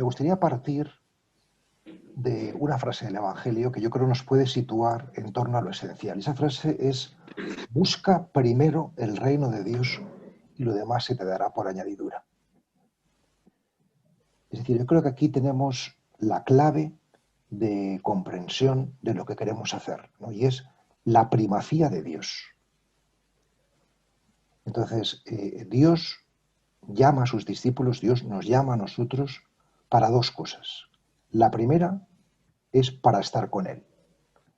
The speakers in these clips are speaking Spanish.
gustaría partir de una frase del Evangelio que yo creo nos puede situar en torno a lo esencial. Esa frase es: busca primero el reino de Dios y lo demás se te dará por añadidura. Es decir, yo creo que aquí tenemos la clave de comprensión de lo que queremos hacer, ¿no? Y es la primacía de Dios. Entonces, Dios llama a sus discípulos, Dios nos llama a nosotros para dos cosas. La primera es para estar con Él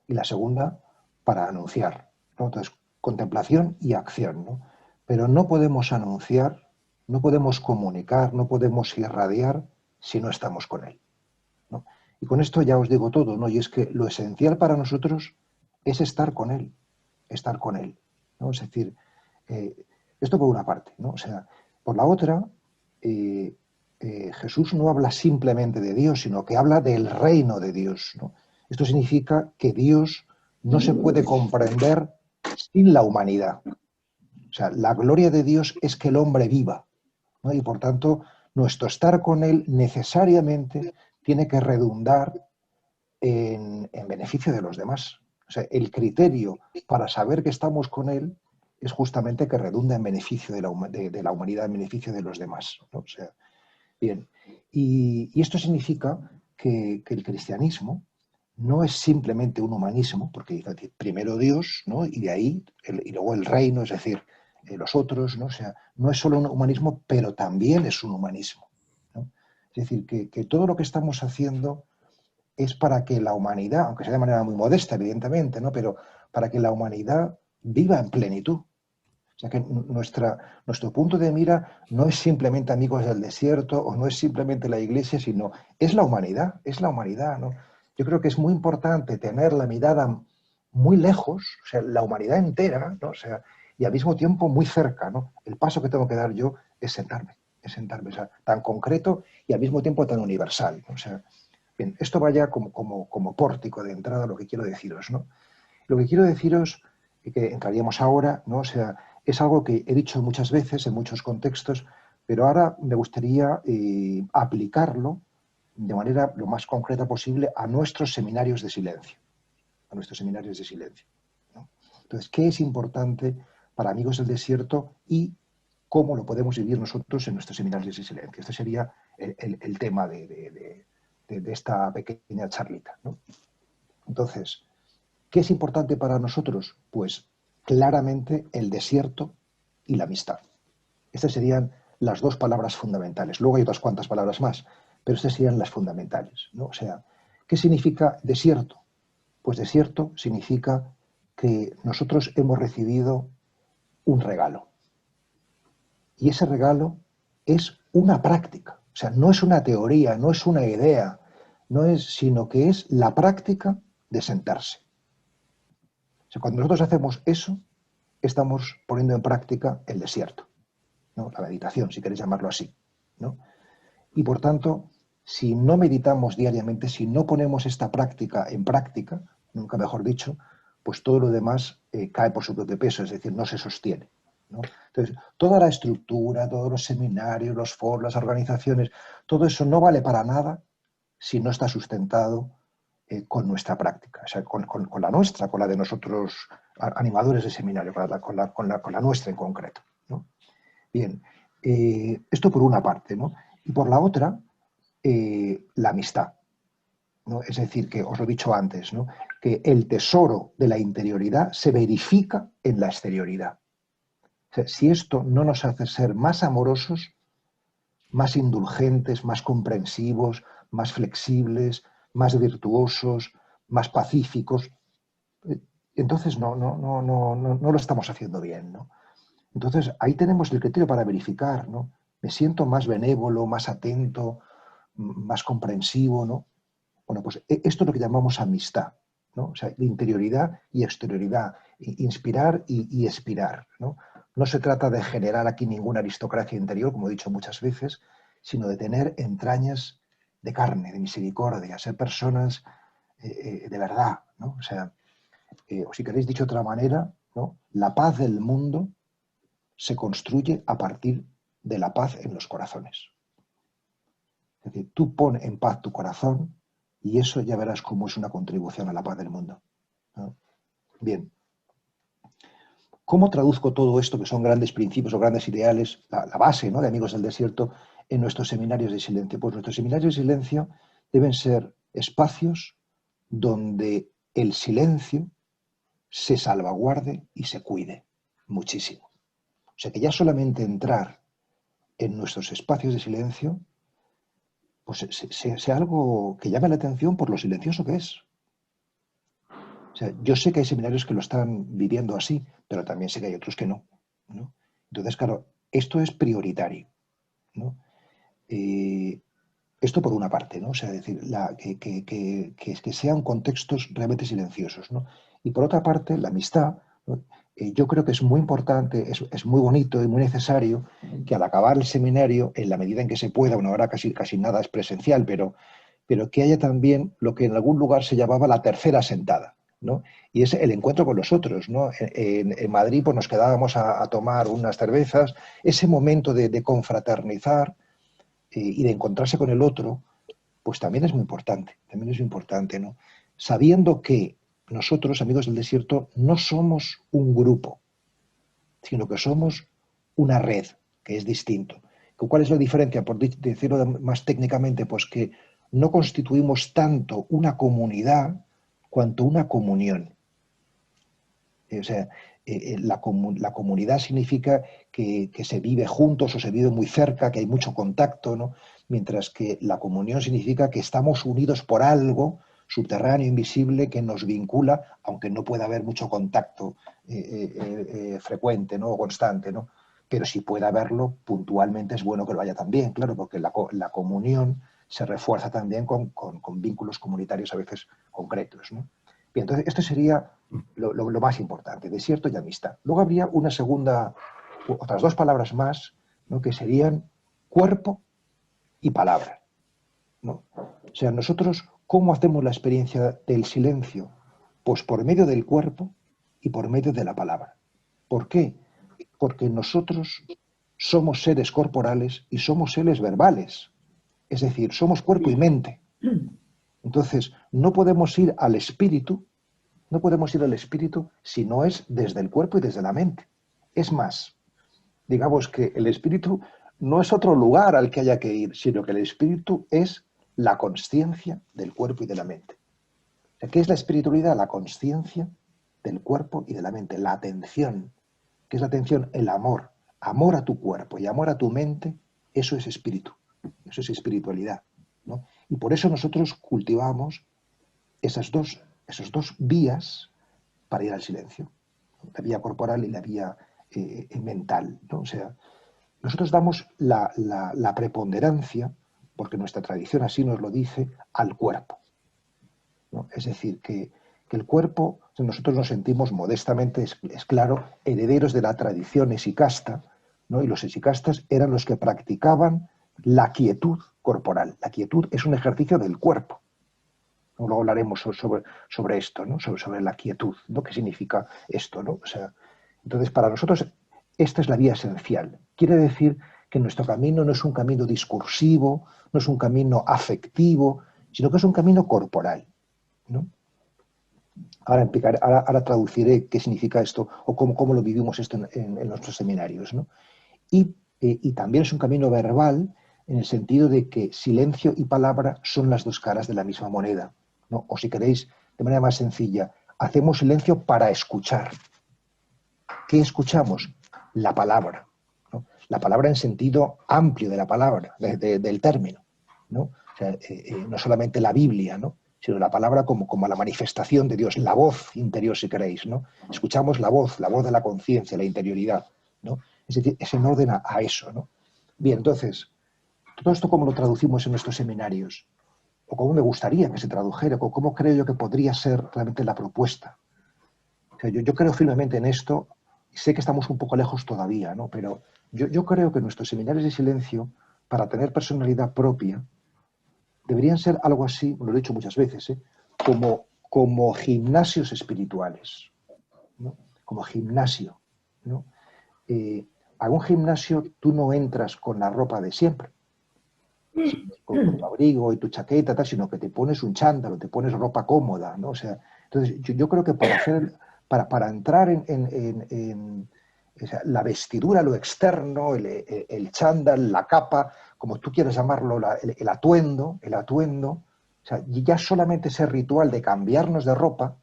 y la segunda para anunciar, ¿no? Entonces, contemplación y acción, ¿no? Pero no podemos anunciar, no podemos comunicar, no podemos irradiar si no estamos con Él, ¿no? Y con esto ya os digo todo, ¿no? Y es que lo esencial para nosotros es estar con Él, ¿no? Es decir, eh, esto por una parte, ¿no? O sea, por la otra, eh, Jesús no habla simplemente de Dios, sino que habla del reino de Dios, ¿no? Esto significa que Dios no se puede comprender sin la humanidad. O sea, la gloria de Dios es que el hombre viva, ¿no? Y por tanto, nuestro estar con Él necesariamente tiene que redundar en beneficio de los demás. O sea, el criterio para saber que estamos con Él es justamente que redunda en beneficio de la humanidad, en beneficio de los demás, ¿no? O sea, bien. Y esto significa que el cristianismo no es simplemente un humanismo, porque dice primero Dios, ¿no? Y de ahí, y luego el reino, es decir, los otros, ¿no? O sea, no es solo un humanismo, pero también es un humanismo, ¿no? Es decir, que todo lo que estamos haciendo es para que la humanidad, aunque sea de manera muy modesta, evidentemente, ¿no? Pero para que la humanidad viva en plenitud. O sea que nuestro punto de mira no es simplemente Amigos del Desierto o no es simplemente la Iglesia, sino es la humanidad, ¿no? Yo creo que es muy importante tener la mirada muy lejos, o sea, la humanidad entera, ¿no? O sea, y al mismo tiempo muy cerca, ¿no? El paso que tengo que dar yo es sentarme, o sea, tan concreto y al mismo tiempo tan universal, ¿no? O sea, bien, esto vaya como pórtico de entrada a lo que quiero deciros, ¿no? Lo que quiero deciros, y que entraríamos ahora, ¿no? O sea, es algo que he dicho muchas veces en muchos contextos, pero ahora me gustaría aplicarlo de manera lo más concreta posible a nuestros seminarios de silencio, ¿no? Entonces, ¿qué es importante para Amigos del Desierto y cómo lo podemos vivir nosotros en nuestros seminarios de silencio? Este sería el tema de esta pequeña charlita, ¿no? Entonces, ¿qué es importante para nosotros? Pues claramente el desierto y la amistad. Estas serían las dos palabras fundamentales. Luego hay otras cuantas palabras más, pero estas serían las fundamentales, ¿no? O sea, ¿qué significa desierto? Pues desierto significa que nosotros hemos recibido un regalo. Y ese regalo es una práctica. O sea, no es una teoría, no es una idea, sino que es la práctica de sentarse. O sea, cuando nosotros hacemos eso, estamos poniendo en práctica el desierto, ¿no? La meditación, si queréis llamarlo así, ¿no? Y por tanto, si no meditamos diariamente, si no ponemos esta práctica en práctica, nunca mejor dicho, pues todo lo demás cae por su propio peso, es decir, no se sostiene, ¿no? Entonces, toda la estructura, todos los seminarios, los foros, las organizaciones, todo eso no vale para nada si no está sustentado con nuestra práctica, o sea, con la nuestra, con la de nosotros animadores de seminario, con la nuestra en concreto, ¿no? Bien, esto por una parte, ¿no? Y por la otra, la amistad, ¿no? Es decir, que os lo he dicho antes, ¿no? Que el tesoro de la interioridad se verifica en la exterioridad. O sea, si esto no nos hace ser más amorosos, más indulgentes, más comprensivos, más flexibles, más virtuosos, más pacíficos, entonces no lo estamos haciendo bien, ¿no? Entonces ahí tenemos el criterio para verificar, ¿no? Me siento más benévolo, más atento, más comprensivo, ¿no? Bueno, pues esto es lo que llamamos amistad, ¿no? O sea, interioridad y exterioridad, inspirar y expirar, ¿no? No se trata de generar aquí ninguna aristocracia interior, como he dicho muchas veces, sino de tener entrañas de carne, de misericordia, ser personas de verdad, ¿no? O sea, o si queréis dicho de otra manera, ¿no? La paz del mundo se construye a partir de la paz en los corazones. Es decir, tú pon en paz tu corazón y eso ya verás cómo es una contribución a la paz del mundo, ¿no? Bien. ¿Cómo traduzco todo esto, que son grandes principios o grandes ideales, la base, ¿no?, de Amigos del Desierto, en nuestros seminarios de silencio? Pues nuestros seminarios de silencio deben ser espacios donde el silencio se salvaguarde y se cuide muchísimo. O sea, que ya solamente entrar en nuestros espacios de silencio, pues sea algo que llame la atención por lo silencioso que es. O sea, yo sé que hay seminarios que lo están viviendo así, pero también sé que hay otros que no, ¿no? Entonces, claro, esto es prioritario, ¿no? Esto por una parte, ¿no? O sea, decir, que sean contextos realmente silenciosos, ¿no? Y por otra parte, la amistad, ¿no? Yo creo que es muy importante, es muy bonito y muy necesario que al acabar el seminario, en la medida en que se pueda, bueno, ahora casi nada es presencial, pero que haya también lo que en algún lugar se llamaba la tercera sentada, ¿no? Y es el encuentro con los otros, ¿no? En Madrid pues nos quedábamos a tomar unas cervezas, ese momento de confraternizar y de encontrarse con el otro, pues también es importante, ¿no? Sabiendo que nosotros, Amigos del Desierto, no somos un grupo, sino que somos una red, que es distinto. ¿Cuál es la diferencia? Por decirlo más técnicamente, pues que no constituimos tanto una comunidad cuanto una comunión. O sea, la comunidad significa que se vive juntos o se vive muy cerca, que hay mucho contacto, ¿no? Mientras que la comunión significa que estamos unidos por algo subterráneo, invisible, que nos vincula, aunque no pueda haber mucho contacto frecuente, ¿no?, o constante, ¿no? Pero si puede haberlo, puntualmente es bueno que lo haya también, claro, porque la comunión se refuerza también con vínculos comunitarios a veces concretos, ¿no? Bien, entonces esto sería lo más importante, desierto y amistad. Luego habría una segunda, otras dos palabras más, ¿no?, que serían cuerpo y palabra, ¿no? O sea, nosotros, ¿cómo hacemos la experiencia del silencio? Pues por medio del cuerpo y por medio de la palabra. ¿Por qué? Porque nosotros somos seres corporales y somos seres verbales. Es decir, somos cuerpo y mente. Entonces, no podemos ir al espíritu si no es desde el cuerpo y desde la mente. Es más, digamos que el espíritu no es otro lugar al que haya que ir, sino que el espíritu es la consciencia del cuerpo y de la mente. O sea, ¿qué es la espiritualidad? La consciencia del cuerpo y de la mente, la atención. ¿Qué es la atención? El amor. Amor a tu cuerpo y amor a tu mente, eso es espíritu, eso es espiritualidad, ¿no? Y por eso nosotros cultivamos esas dos vías para ir al silencio, la vía corporal y la vía mental, ¿no? O sea, nosotros damos la preponderancia, porque nuestra tradición así nos lo dice, al cuerpo, ¿no? Es decir, que el cuerpo, nosotros nos sentimos modestamente, es claro, herederos de la tradición esicasta, ¿no? Y los esicastas eran los que practicaban la quietud corporal. La quietud es un ejercicio del cuerpo. Luego hablaremos sobre esto, ¿no? Sobre la quietud, ¿no? ¿Qué significa esto, ¿no? O sea, entonces, para nosotros, esta es la vía esencial. Quiere decir que nuestro camino no es un camino discursivo, no es un camino afectivo, sino que es un camino corporal, ¿no? Ahora traduciré qué significa esto o cómo lo vivimos esto en nuestros seminarios, ¿no? Y también es un camino verbal en el sentido de que silencio y palabra son las dos caras de la misma moneda, ¿no? O si queréis, de manera más sencilla, hacemos silencio para escuchar. ¿Qué escuchamos? La palabra, ¿no? La palabra en sentido amplio de la palabra, del término, ¿no? O sea, no solamente la Biblia, ¿no?, sino la palabra como la manifestación de Dios, la voz interior, si queréis, ¿no? Escuchamos la voz de la conciencia, la interioridad, ¿no? Es decir, es en orden a eso, ¿no? Bien, entonces, todo esto cómo lo traducimos en nuestros seminarios, o cómo me gustaría que se tradujera, o cómo creo yo que podría ser realmente la propuesta. O sea, yo creo firmemente en esto, y sé que estamos un poco lejos todavía, ¿no? Pero yo creo que nuestros seminarios de silencio, para tener personalidad propia, deberían ser algo así, lo he dicho muchas veces, como gimnasios espirituales, ¿no? Como gimnasio, ¿no? A un gimnasio tú no entras con la ropa de siempre, con tu abrigo y tu chaqueta, tal, sino que te pones un chándal o te pones ropa cómoda, ¿no? O sea, entonces yo creo que para entrar o sea, la vestidura, lo externo, el chándal, la capa, como tú quieras llamarlo, el atuendo, o sea, ya solamente ese ritual de cambiarnos de ropa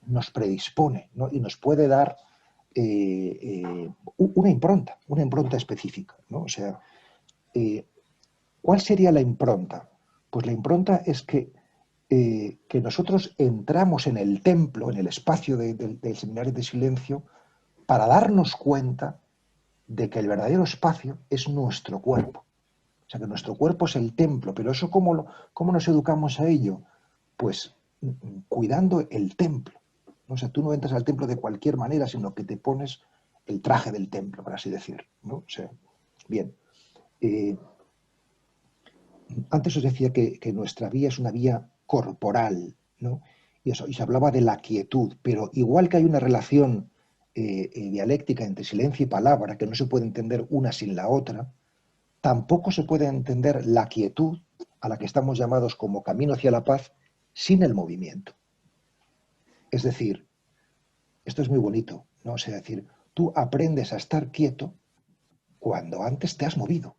nos predispone, ¿no? Y nos puede dar una impronta específica, ¿no? O sea, eh, ¿cuál sería la impronta? Pues la impronta es que nosotros entramos en el templo, en el espacio del seminario de silencio, para darnos cuenta de que el verdadero espacio es nuestro cuerpo. O sea, que nuestro cuerpo es el templo, pero eso ¿cómo nos educamos a ello? Pues cuidando el templo. ¿No? O sea, tú no entras al templo de cualquier manera, sino que te pones el traje del templo, por así decir, ¿no? O sea, bien. Eh, Antes os decía que nuestra vía es una vía corporal, ¿no? Y se hablaba de la quietud, pero igual que hay una relación dialéctica entre silencio y palabra, que no se puede entender una sin la otra, tampoco se puede entender la quietud a la que estamos llamados como camino hacia la paz sin el movimiento. Es decir, esto es muy bonito, ¿no? O sea, es decir, tú aprendes a estar quieto cuando antes te has movido.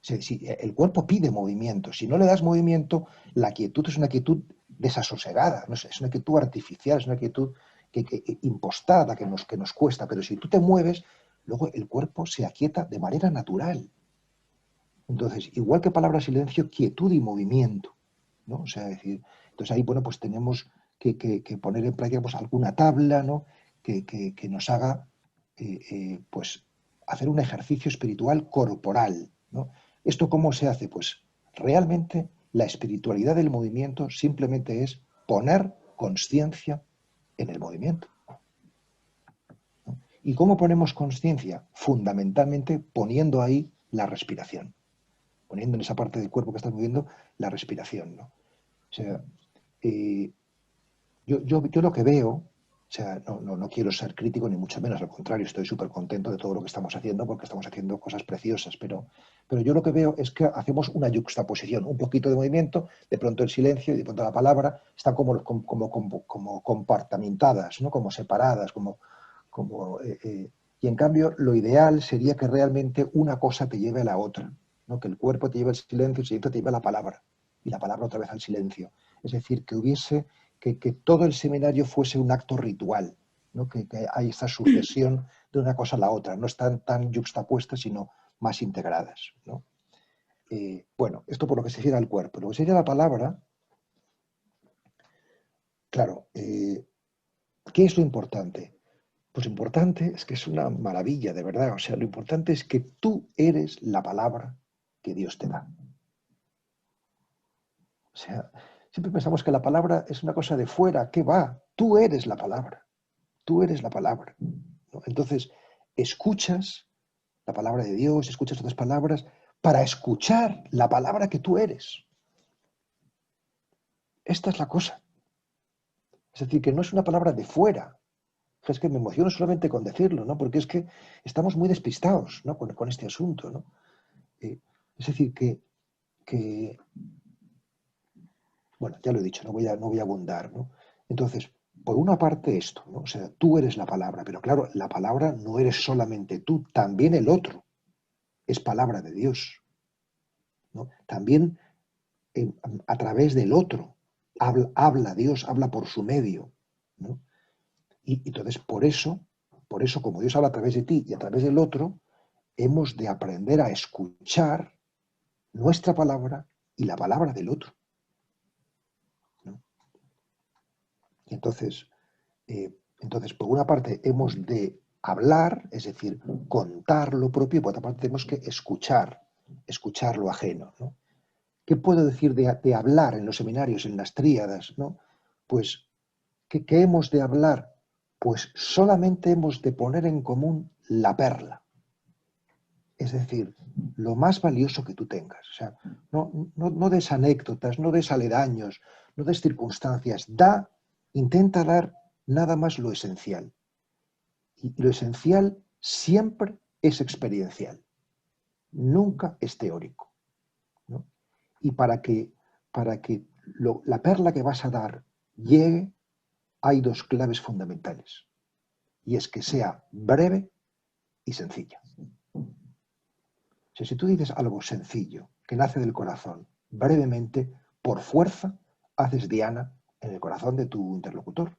Si el cuerpo pide movimiento. Si no le das movimiento, la quietud es una quietud desasosegada, no sé, es una quietud artificial, es una quietud impostada que nos cuesta. Pero si tú te mueves, luego el cuerpo se aquieta de manera natural. Entonces, igual que palabra silencio, quietud y movimiento, ¿no? O sea, decir, entonces ahí, bueno, pues tenemos que poner en práctica pues, alguna tabla, ¿no? Que nos haga, pues, hacer un ejercicio espiritual corporal, ¿no? ¿Esto cómo se hace? Pues realmente la espiritualidad del movimiento simplemente es poner conciencia en el movimiento, ¿no? ¿Y cómo ponemos conciencia? Fundamentalmente poniendo ahí la respiración, poniendo en esa parte del cuerpo que estás moviendo la respiración, ¿no? O sea, eh, yo lo que veo, o sea, no quiero ser crítico ni mucho menos, al contrario, estoy súper contento de todo lo que estamos haciendo porque estamos haciendo cosas preciosas, pero yo lo que veo es que hacemos una yuxtaposición, un poquito de movimiento, de pronto el silencio y de pronto la palabra, están como compartimentadas, ¿no? Como separadas, y en cambio lo ideal sería que realmente una cosa te lleve a la otra, ¿no? Que el cuerpo te lleve al silencio, el silencio te lleve a la palabra y la palabra otra vez al silencio. Es decir, que todo el seminario fuese un acto ritual, ¿no? Que hay esta sucesión de una cosa a la otra, no están tan yuxtapuestas, sino más integradas, ¿no? Bueno, esto por lo que se refiere al cuerpo. Lo que se refiere a la palabra, claro, ¿qué es lo importante? Pues lo importante es que es una maravilla, de verdad. O sea, lo importante es que tú eres la palabra que Dios te da. O sea, siempre pensamos que la palabra es una cosa de fuera. ¿Qué va? Tú eres la palabra. Tú eres la palabra, ¿no? Entonces, escuchas la palabra de Dios, escuchas otras palabras para escuchar la palabra que tú eres. Esta es la cosa. Es decir, que no es una palabra de fuera. Es que me emociono solamente con decirlo, ¿no? Porque es que estamos muy despistados, ¿no? con este asunto, ¿no? Es decir, que, bueno, ya lo he dicho, no voy a abundar, ¿no? Entonces, por una parte esto, ¿no? O sea, tú eres la palabra, pero claro, la palabra no eres solamente tú, también el otro es palabra de Dios, ¿no? También a través del otro habla Dios, habla por su medio, ¿no? Y entonces, por eso, como Dios habla a través de ti y a través del otro, hemos de aprender a escuchar nuestra palabra y la palabra del otro, ¿no? Y entonces, por una parte, hemos de hablar, es decir, contar lo propio, y por otra parte, tenemos que escuchar lo ajeno, ¿no? ¿Qué puedo decir de hablar en los seminarios, en las tríadas, ¿no? Pues, ¿qué hemos de hablar? Pues solamente hemos de poner en común la perla, es decir, lo más valioso que tú tengas. O sea, no des anécdotas, no des aledaños, no des circunstancias. Intenta dar nada más lo esencial. Y lo esencial siempre es experiencial, nunca es teórico. Y para que la perla que vas a dar llegue, hay dos claves fundamentales. Y es que sea breve y sencilla. O sea, si tú dices algo sencillo, que nace del corazón, brevemente, por fuerza, haces diana en el corazón de tu interlocutor.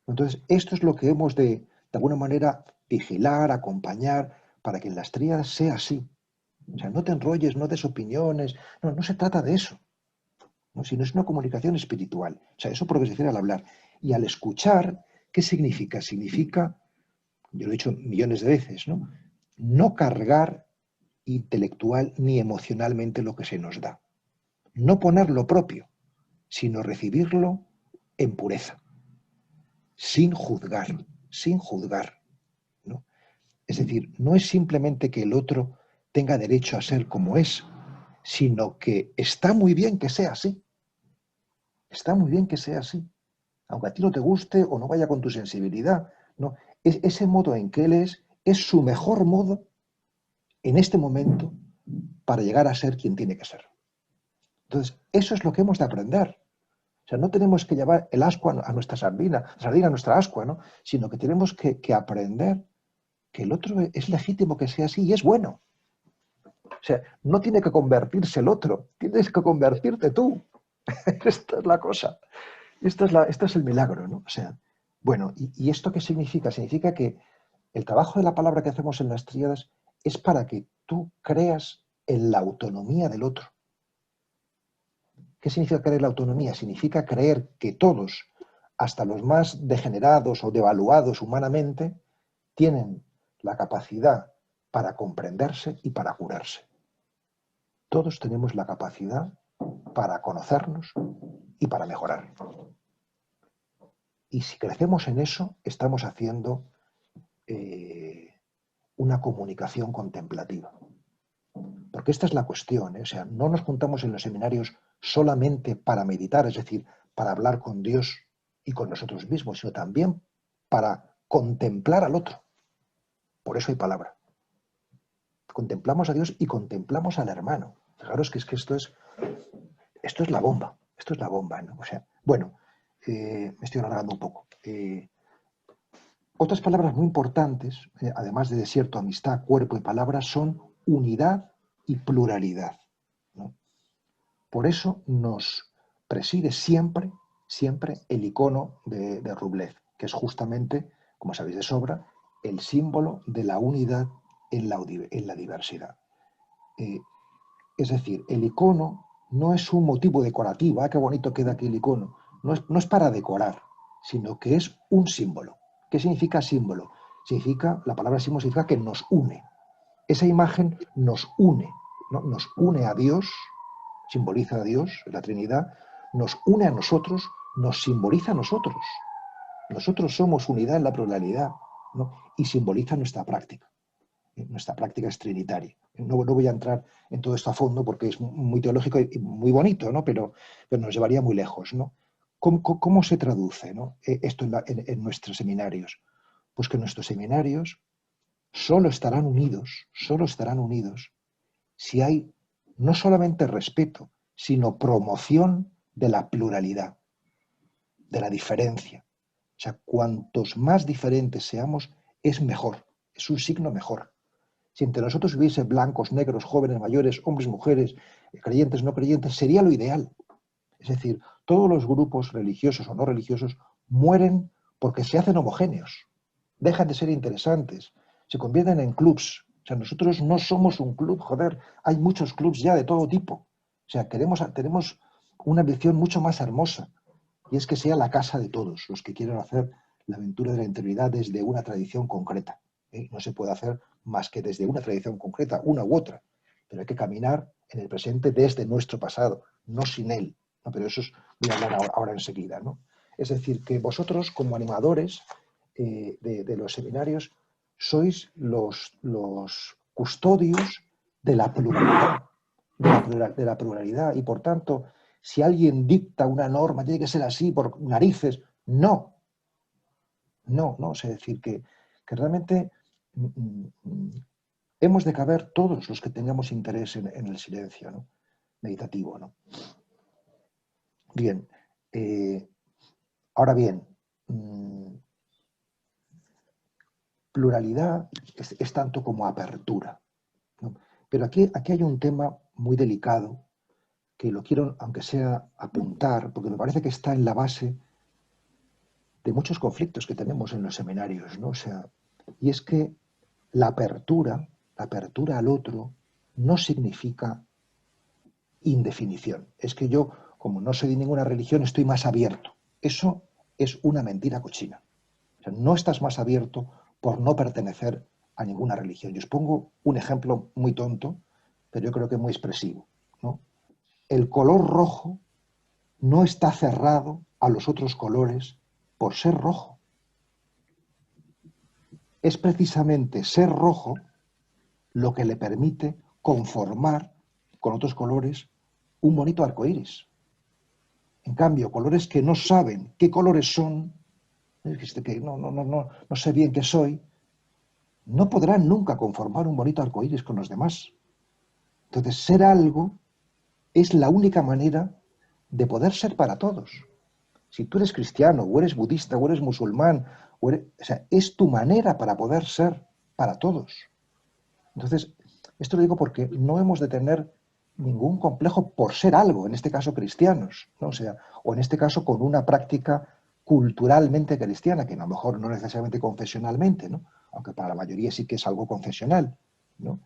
Entonces, esto es lo que hemos de alguna manera, vigilar, acompañar, para que en las tríadas sea así. O sea, no te enrolles, no des opiniones, no se trata de eso, ¿no? Sino es una comunicación espiritual. O sea, eso por lo que se refiere al hablar. Y al escuchar, ¿qué significa? Significa, yo lo he dicho millones de veces, ¿no? No cargar intelectual ni emocionalmente lo que se nos da. No poner lo propio, sino recibirlo en pureza, sin juzgar, sin juzgar, ¿no? Es decir, no es simplemente que el otro tenga derecho a ser como es, sino que está muy bien que sea así. Está muy bien que sea así. Aunque a ti no te guste o no vaya con tu sensibilidad. No, es ese modo en que él es su mejor modo en este momento para llegar a ser quien tiene que ser. Entonces, eso es lo que hemos de aprender. O sea, no tenemos que llevar el ascua a nuestra sardina a nuestra ascua, ¿no? Sino que tenemos que aprender que el otro es legítimo que sea así y es bueno. O sea, no tiene que convertirse el otro, tienes que convertirte tú. Esta es la cosa. Esto es el milagro, ¿no? O sea, bueno, ¿y esto qué significa? Significa que el trabajo de la palabra que hacemos en las tríadas es para que tú creas en la autonomía del otro. ¿Qué significa creer en la autonomía? Significa creer que todos, hasta los más degenerados o devaluados humanamente, tienen la capacidad para comprenderse y para curarse. Todos tenemos la capacidad para conocernos y para mejorar. Y si crecemos en eso, estamos haciendo una comunicación contemplativa. Porque esta es la cuestión, ¿eh? O sea, no nos juntamos en los seminarios solamente para meditar, es decir, para hablar con Dios y con nosotros mismos, sino también para contemplar al otro. Por eso hay palabra. Contemplamos a Dios y contemplamos al hermano. Fijaros que esto es la bomba, ¿no? O sea, bueno, me estoy alargando un poco. Otras palabras muy importantes, además de desierto, amistad, cuerpo y palabra, son unidad y pluralidad, ¿no? Por eso nos preside siempre, siempre el icono de Rublev, que es justamente, como sabéis de sobra, el símbolo de la unidad en la diversidad. Eh, es decir, el icono no es un motivo decorativo, qué bonito queda aquí el icono, no es para decorar, sino que es un símbolo. ¿Qué significa símbolo? La palabra símbolo significa que nos une. Esa imagen nos une, ¿no? Nos une a Dios, simboliza a Dios, la Trinidad, nos une a nosotros, nos simboliza a nosotros. Nosotros somos unidad en la pluralidad, ¿no? Y simboliza nuestra práctica. Nuestra práctica es trinitaria. No voy a entrar en todo esto a fondo porque es muy teológico y muy bonito, ¿no? Pero nos llevaría muy lejos, ¿no? ¿Cómo se traduce, ¿no? Esto en nuestros seminarios? Pues que nuestros seminarios solo estarán unidos si hay no solamente respeto, sino promoción de la pluralidad, de la diferencia. O sea, cuantos más diferentes seamos, es mejor, es un signo mejor. Si entre nosotros hubiese blancos, negros, jóvenes, mayores, hombres, mujeres, creyentes, no creyentes, sería lo ideal. Es decir, todos los grupos religiosos o no religiosos mueren porque se hacen homogéneos, dejan de ser interesantes, se convierten en clubs. O sea, nosotros no somos un club, joder, hay muchos clubs ya de todo tipo. O sea, tenemos una ambición mucho más hermosa, y es que sea la casa de todos los que quieran hacer la aventura de la integridad desde una tradición concreta. No se puede hacer más que desde una tradición concreta, una u otra, pero hay que caminar en el presente desde nuestro pasado, no sin él. ¿No? Pero eso voy a hablar ahora enseguida, ¿no? Es decir, que vosotros como animadores de los seminarios sois los custodios de la pluralidad, de la pluralidad, y por tanto, si alguien dicta una norma, tiene que ser así por narices, no, es decir, que realmente hemos de caber todos los que tengamos interés en el silencio, ¿no? meditativo, ¿no? Bien, ahora bien, pluralidad es tanto como apertura, ¿no? Pero aquí hay un tema muy delicado que lo quiero, aunque sea, apuntar, porque me parece que está en la base de muchos conflictos que tenemos en los seminarios, ¿no? O sea, y es que la apertura al otro, no significa indefinición. Es que yo, como no soy de ninguna religión, estoy más abierto. Eso es una mentira cochina. O sea, no estás más abierto por no pertenecer a ninguna religión. Yo os pongo un ejemplo muy tonto, pero yo creo que muy expresivo, ¿no? El color rojo no está cerrado a los otros colores por ser rojo. Es precisamente ser rojo lo que le permite conformar con otros colores un bonito arcoíris. En cambio, colores que no saben qué colores son, que no sé bien qué soy, no podrán nunca conformar un bonito arcoíris con los demás. Entonces, ser algo es la única manera de poder ser para todos. Si tú eres cristiano, o eres budista, o eres musulmán, o sea, es tu manera para poder ser para todos. Entonces, esto lo digo porque no hemos de tener ningún complejo por ser algo, en este caso cristianos, ¿no? O sea, o en este caso con una práctica culturalmente cristiana, que a lo mejor no necesariamente confesionalmente, ¿no? Aunque para la mayoría sí que es algo confesional, ¿no?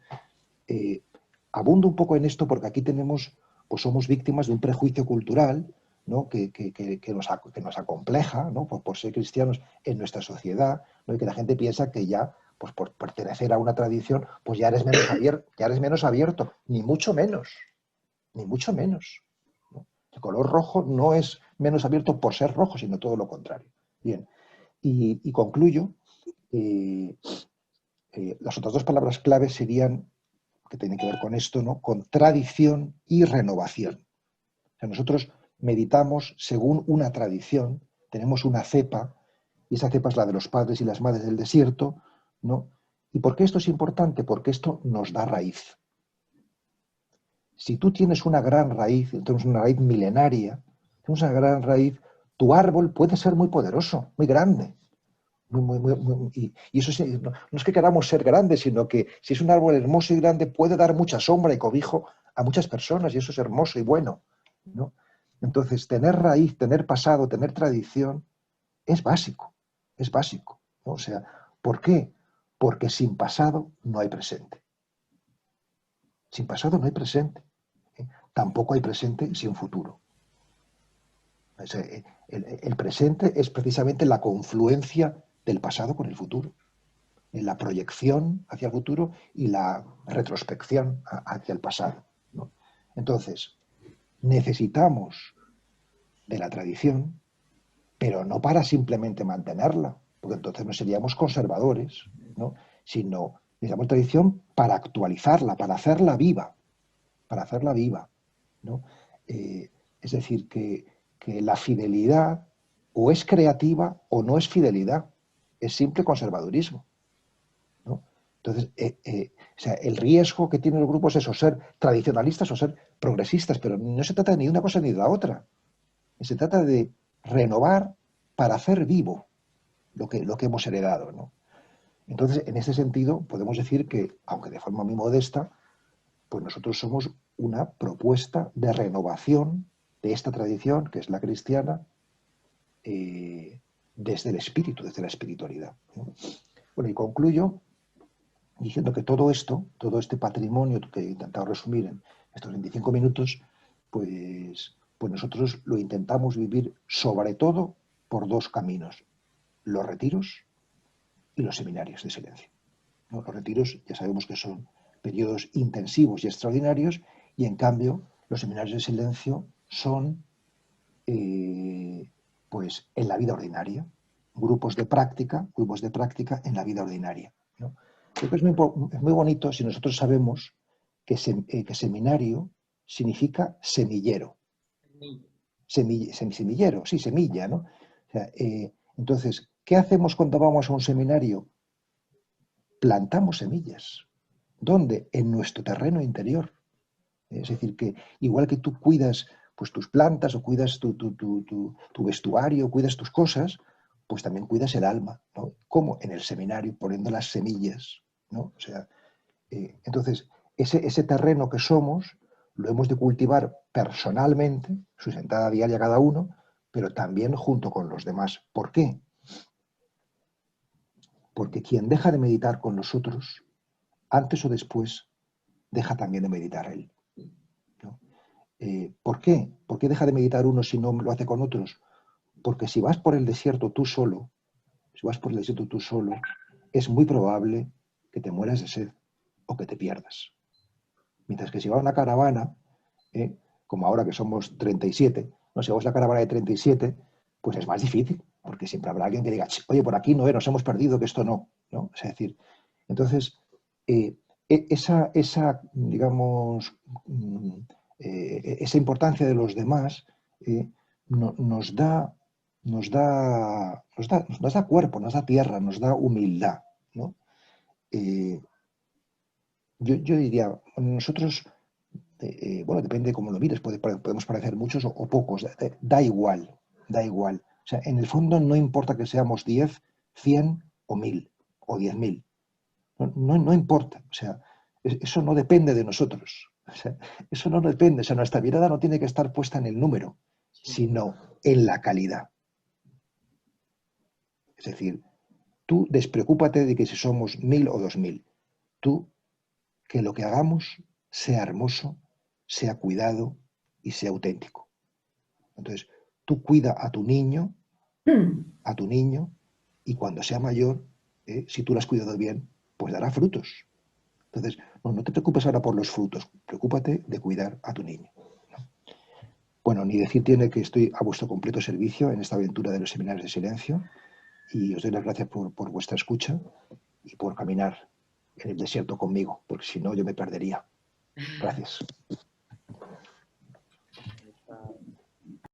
Eh, Abundo un poco en esto porque aquí tenemos, pues somos víctimas de un prejuicio cultural, ¿no? Que nos acompleja, ¿no? Por ser cristianos en nuestra sociedad, ¿no? Y que la gente piensa que ya, pues por pertenecer a una tradición, pues ya eres menos abierto, ni mucho menos, ni mucho menos, ¿no? El color rojo no es menos abierto por ser rojo, sino todo lo contrario. Bien, y concluyo. eh, las otras dos palabras claves serían, que tienen que ver con esto, ¿no? Con tradición y renovación. O sea, nosotros meditamos según una tradición, tenemos una cepa, y esa cepa es la de los padres y las madres del desierto, ¿no? ¿Y por qué esto es importante? Porque esto nos da raíz. Si tú tienes una gran raíz, tienes una raíz milenaria, tienes una gran raíz, tu árbol puede ser muy poderoso, muy grande. Y eso sí, no es que queramos ser grandes, sino que si es un árbol hermoso y grande, puede dar mucha sombra y cobijo a muchas personas, y eso es hermoso y bueno, ¿no? Entonces, tener raíz, tener pasado, tener tradición, es básico, es básico, ¿no? O sea, ¿por qué? Porque sin pasado no hay presente. Sin pasado no hay presente, ¿eh? Tampoco hay presente sin futuro. O sea, el presente es precisamente la confluencia del pasado con el futuro, en la proyección hacia el futuro y la retrospección hacia el pasado, ¿no? Entonces, necesitamos de la tradición, pero no para simplemente mantenerla, porque entonces no seríamos conservadores, ¿no? Sino necesitamos tradición para actualizarla, para hacerla viva, ¿no? Es decir, que la fidelidad o es creativa o no es fidelidad, es simple conservadurismo, ¿no? Entonces, o sea, el riesgo que tienen los grupos es o ser tradicionalistas o ser progresistas, pero no se trata ni de una cosa ni de la otra. Se trata de renovar para hacer vivo lo que hemos heredado, ¿no? Entonces, en ese sentido, podemos decir que, aunque de forma muy modesta, pues nosotros somos una propuesta de renovación de esta tradición, que es la cristiana, desde el espíritu, desde la espiritualidad, ¿no? Bueno, y concluyo diciendo que todo esto, todo este patrimonio que he intentado resumir en estos 25 minutos, pues nosotros lo intentamos vivir sobre todo por dos caminos: los retiros y los seminarios de silencio, ¿no? Los retiros ya sabemos que son periodos intensivos y extraordinarios, y en cambio los seminarios de silencio son, pues en la vida ordinaria, grupos de práctica en la vida ordinaria, ¿no? Creo que es muy bonito si nosotros sabemos que seminario significa semillero. Semillero, sí, semilla, ¿no? O sea, entonces, ¿qué hacemos cuando vamos a un seminario? Plantamos semillas. ¿Dónde? En nuestro terreno interior. Es decir, que igual que tú cuidas pues, tus plantas o cuidas tu vestuario, cuidas tus cosas, pues también cuidas el alma, ¿no? Como en el seminario, poniendo las semillas, ¿no? O sea, entonces, ese terreno que somos lo hemos de cultivar personalmente, sustentada diaria cada uno, pero también junto con los demás. ¿Por qué? Porque quien deja de meditar con los otros, antes o después, deja también de meditar él, ¿no? ¿Por qué? ¿Por qué deja de meditar uno si no lo hace con otros? Porque si vas por el desierto tú solo, si vas por el desierto tú solo, es muy probable que te mueras de sed o que te pierdas. Mientras que si va una caravana, ¿eh? Como ahora que somos 37, no, si vamos la caravana de 37, pues es más difícil, porque siempre habrá alguien que diga, oye, por aquí no, nos hemos perdido, que esto no, ¿no? Es decir, entonces, digamos, esa importancia de los demás nos da, nos da cuerpo, nos da tierra, nos da humildad, ¿no? Eh, yo diría, nosotros bueno, depende de cómo lo mires, podemos parecer muchos o pocos, da igual, da igual. O sea, en el fondo no importa que seamos 10, 100 o 1000 o 10.000. No importa. O sea, eso no depende de nosotros. O sea, eso no depende. O sea, nuestra mirada no tiene que estar puesta en el número, sino en la calidad. Es decir, tú despreocúpate de que si somos 1000 o 2000. Tú, que lo que hagamos sea hermoso, sea cuidado y sea auténtico. Entonces, tú cuida a tu niño, y cuando sea mayor, si tú lo has cuidado bien, pues dará frutos. Entonces, no te preocupes ahora por los frutos, preocúpate de cuidar a tu niño. Bueno, ni decir tiene que estoy a vuestro completo servicio en esta aventura de los seminarios de silencio y os doy las gracias por vuestra escucha y por caminar en el desierto conmigo, porque si no yo me perdería. Gracias.